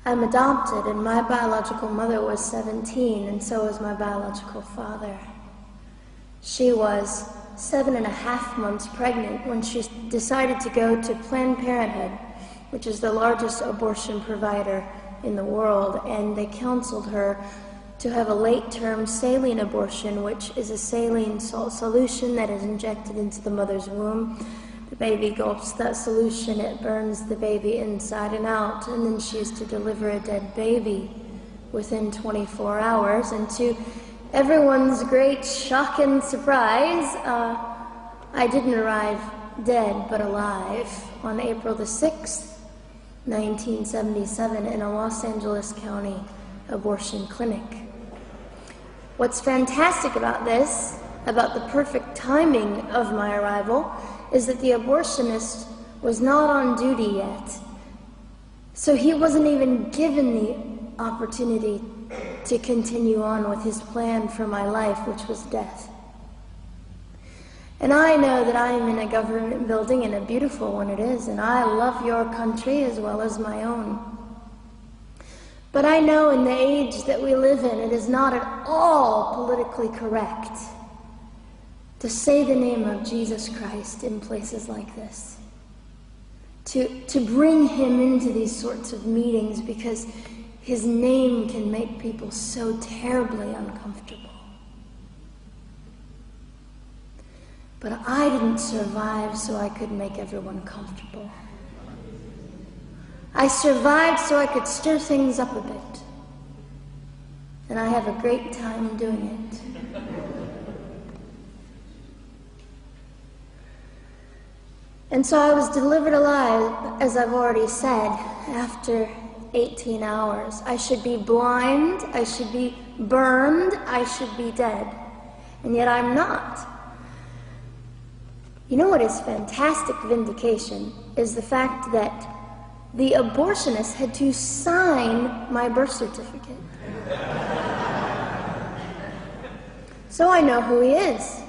I'm adopted, and my biological mother was 17, and so was my biological father. She was 7.5 months pregnant when she decided to go to Planned Parenthood, which is the largest abortion provider in the world, and they counseled her to have a late-term saline abortion, which is a saline salt solution that is injected into the mother's womb. The baby gulps that solution, it burns the baby inside and out, and then she is to deliver a dead baby within 24 hours. And to everyone's great shock and surprise, I didn't arrive dead but alive on April the 6th, 1977, in a Los Angeles County abortion clinic. What's fantastic about this, about the perfect timing of my arrival, is that the abortionist was not on duty yet. So he wasn't even given the opportunity to continue on with his plan for my life, which was death. And I know that I am in a government building, and a beautiful one it is, and I love your country as well as my own. But I know in the age that we live in, it is not at all politically correct to say the name of Jesus Christ in places like this. To bring him into these sorts of meetings, because his name can make people so terribly uncomfortable. But I didn't survive so I could make everyone comfortable. I survived so I could stir things up a bit. And I have a great time doing it. And so I was delivered alive, as I've already said, after 18 hours. I should be blind, I should be burned, I should be dead. And yet I'm not. You know what is fantastic vindication is the fact that the abortionist had to sign my birth certificate. So I know who he is.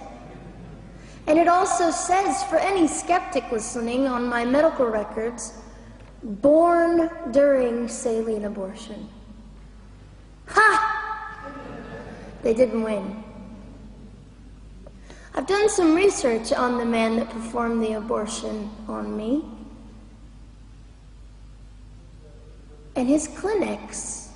And it also says, for any skeptic listening, on my medical records, born during saline abortion. Ha! They didn't win. I've done some research on the man that performed the abortion on me. And his clinics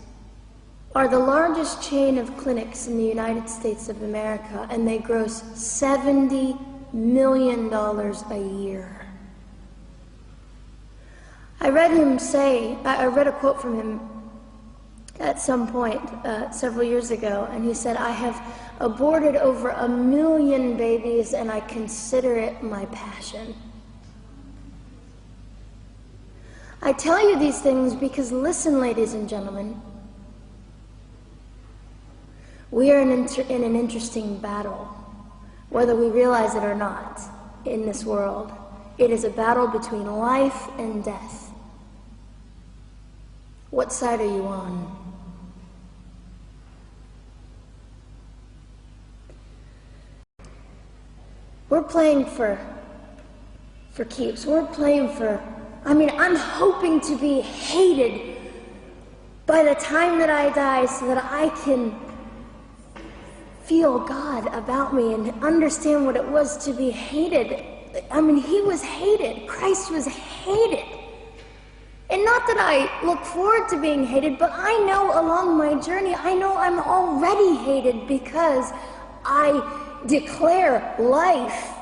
are the largest chain of clinics in the United States of America, and they gross $70 million a year. I read a quote from him at some point several years ago, and he said, "I have aborted over 1 million babies, and I consider it my passion." I tell you these things because, listen, ladies and gentlemen, we are in an interesting battle, whether we realize it or not, in this world. It is a battle between life and death. What side are you on? We're playing for keeps. We're playing for, I'm hoping to be hated by the time that I die so that I can feel God about me and understand what it was to be hated. He was hated. Christ was hated. And not that I look forward to being hated, but I know along my journey, I know I'm already hated because I declare life.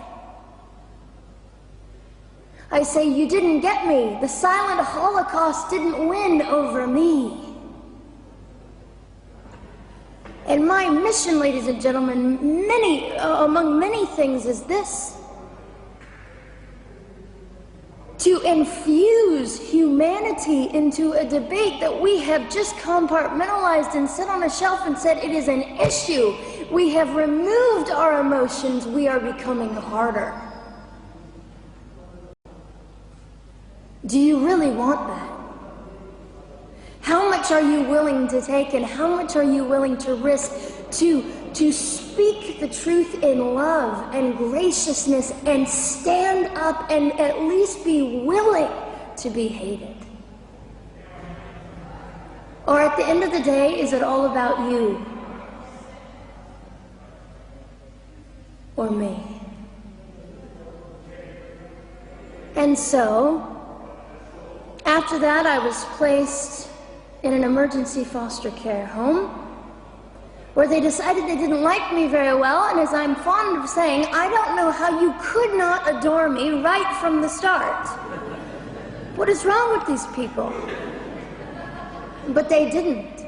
I say, you didn't get me. The silent Holocaust didn't win over me. And my mission, ladies and gentlemen, among many things, is this: to infuse humanity into a debate that we have just compartmentalized and set on a shelf and said it is an issue. We have removed our emotions. We are becoming harder. Do you really want that? How much are you willing to take, and how much are you willing to risk to speak the truth in love and graciousness and stand up and at least be willing to be hated? Or at the end of the day, is it all about you? Or me? And so, after that, I was placed in an emergency foster care home where they decided they didn't like me very well, and as I'm fond of saying, I don't know how you could not adore me right from the start. What is wrong with these people? But they didn't.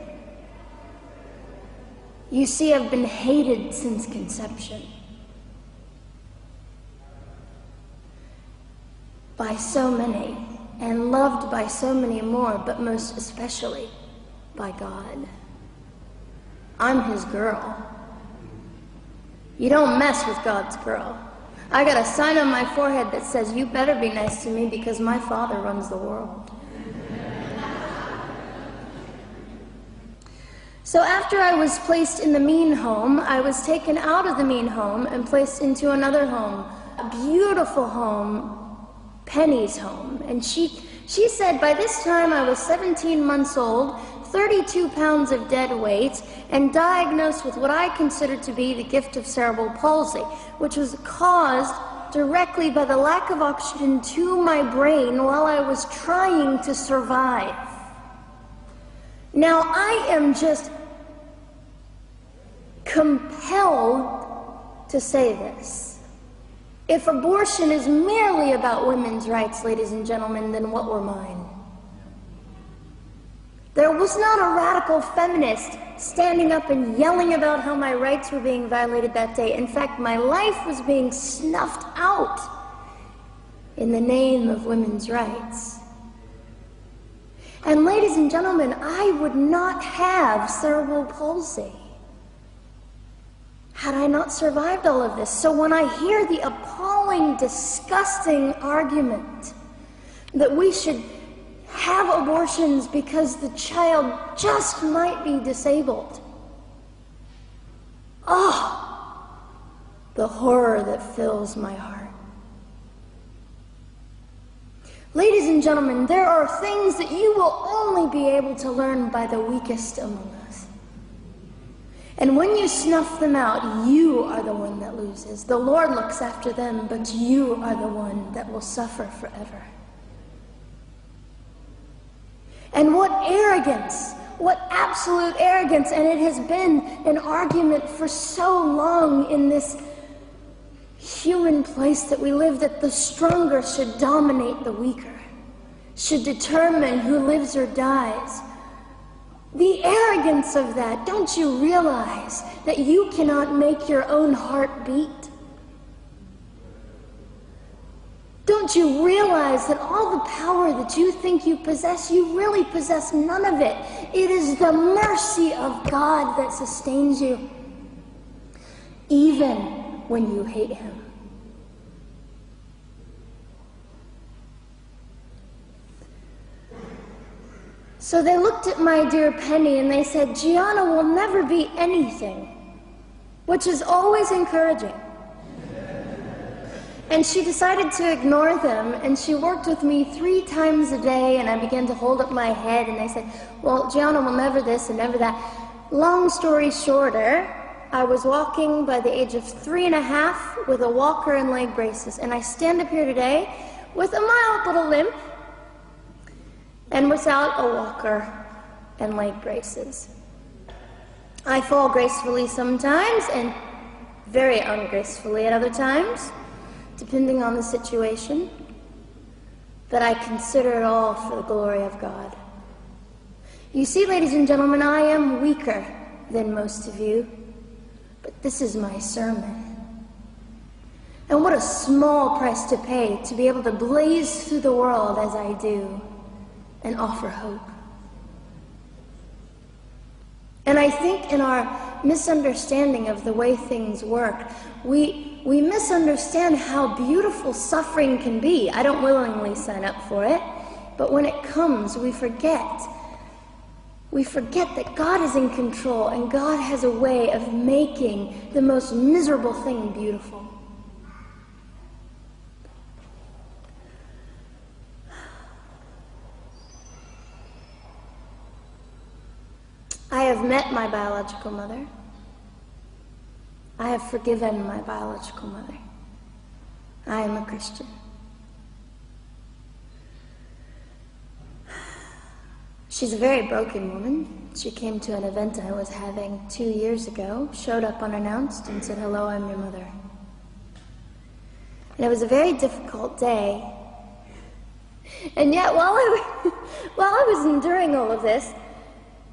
You see, I've been hated since conception. By so many, and loved by so many more, but most especially by God. I'm his girl. You don't mess with God's girl. I got a sign on my forehead that says, you better be nice to me because my Father runs the world. So after I was placed in the mean home, I was taken out of the mean home and placed into another home, a beautiful home, Penny's home. And she said by this time I was 17 months old, 32 pounds of dead weight, and diagnosed with what I considered to be the gift of cerebral palsy, which was caused directly by the lack of oxygen to my brain while I was trying to survive. Now, I am just compelled to say this. If abortion is merely about women's rights, ladies and gentlemen, then what were mine? There was not a radical feminist standing up and yelling about how my rights were being violated that day. In fact, my life was being snuffed out in the name of women's rights. And ladies and gentlemen, I would not have cerebral palsy had I not survived all of this. So when I hear the appalling, disgusting argument that we should have abortions because the child just might be disabled, oh, the horror that fills my heart. Ladies and gentlemen, there are things that you will only be able to learn by the weakest among us. And when you snuff them out, you are the one that loses. The Lord looks after them, but you are the one that will suffer forever. And what arrogance, what absolute arrogance, and it has been an argument for so long in this human place that we live, that the stronger should dominate the weaker, should determine who lives or dies. The arrogance of that, don't you realize that you cannot make your own heart beat? Don't you realize that all the power that you think you possess, you really possess none of it? It is the mercy of God that sustains you, even when you hate him. So they looked at my dear Penny and they said, Gianna will never be anything, which is always encouraging. And she decided to ignore them, and she worked with me 3 times a day, and I began to hold up my head, and they said, well, Gianna will never this and never that. Long story shorter, I was walking by the age of 3.5 with a walker and leg braces, and I stand up here today with a mild little limp and without a walker and leg braces. I fall gracefully sometimes and very ungracefully at other times, depending on the situation, but I consider it all for the glory of God. You see, ladies and gentlemen, I am weaker than most of you, but this is my sermon. And what a small price to pay to be able to blaze through the world as I do and offer hope. And I think in our misunderstanding of the way things work, we misunderstand how beautiful suffering can be. I don't willingly sign up for it, but when it comes, we forget. We forget that God is in control, and God has a way of making the most miserable thing beautiful. I have met my biological mother. I have forgiven my biological mother. I am a Christian. She's a very broken woman. She came to an event I was having 2 years ago, showed up unannounced, and said, "Hello, I'm your mother." And it was a very difficult day. And yet, while I was enduring all of this,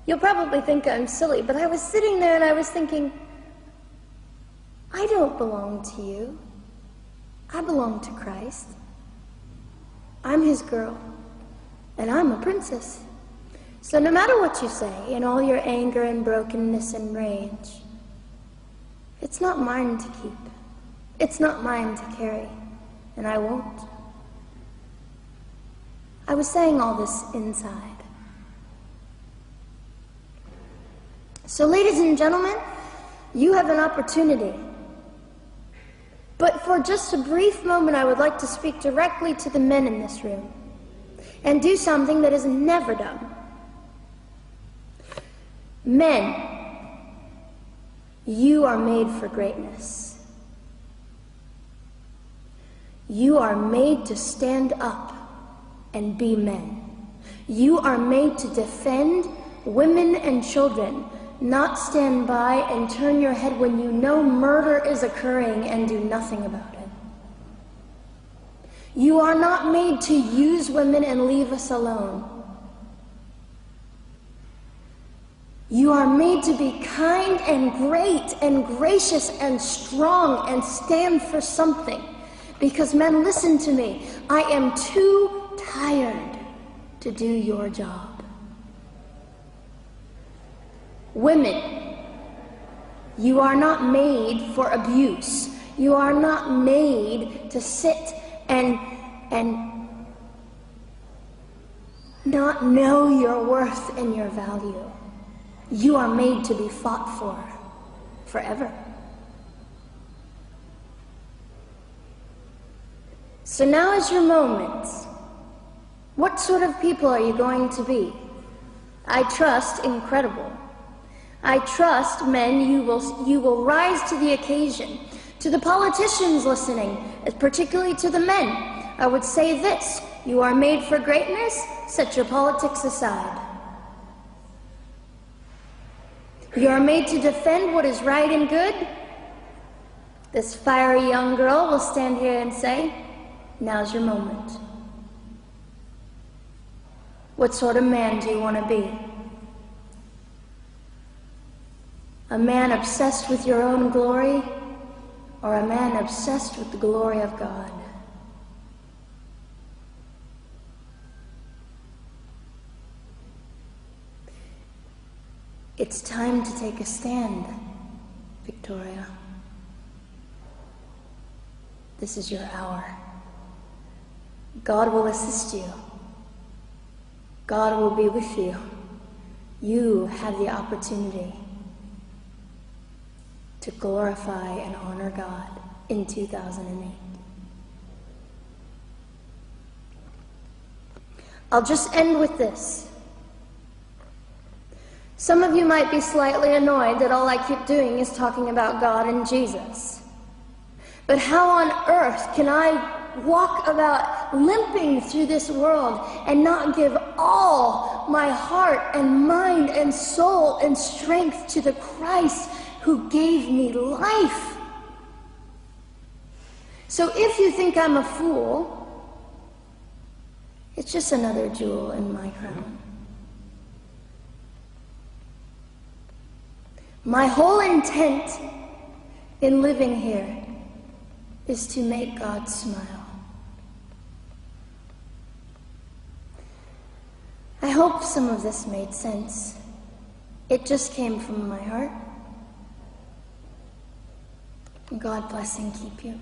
you'll probably think I'm silly, but I was sitting there and I was thinking, I don't belong to you. I belong to Christ. I'm his girl, and I'm a princess. So no matter what you say, in all your anger and brokenness and rage, it's not mine to keep. It's not mine to carry, and I won't. I was saying all this inside. So ladies and gentlemen, you have an opportunity. But for just a brief moment, I would like to speak directly to the men in this room and do something that is never done. Men, you are made for greatness. You are made to stand up and be men. You are made to defend women and children, not stand by and turn your head when you know murder is occurring and do nothing about it. You are not made to use women and leave us alone. You are made to be kind and great and gracious and strong and stand for something. Because men, listen to me, I am too tired to do your job. Women, you are not made for abuse. You are not made to sit and not know your worth and your value. You are made to be fought for forever. So now is your moment. What sort of people are you going to be? I trust incredible. I trust, men, you will rise to the occasion. To the politicians listening, particularly to the men, I would say this: you are made for greatness, set your politics aside. You are made to defend what is right and good. This fiery young girl will stand here and say, now's your moment. What sort of man do you want to be? A man obsessed with your own glory, or a man obsessed with the glory of God? It's time to take a stand, Victoria. This is your hour. God will assist you. God will be with you. You have the opportunity to glorify and honor God in 2008. I'll just end with this. Some of you might be slightly annoyed that all I keep doing is talking about God and Jesus. But how on earth can I walk about limping through this world and not give all my heart and mind and soul and strength to the Christ who gave me life? So if you think I'm a fool, it's just another jewel in my crown. My whole intent in living here is to make God smile. I hope some of this made sense. It just came from my heart. God bless and keep you.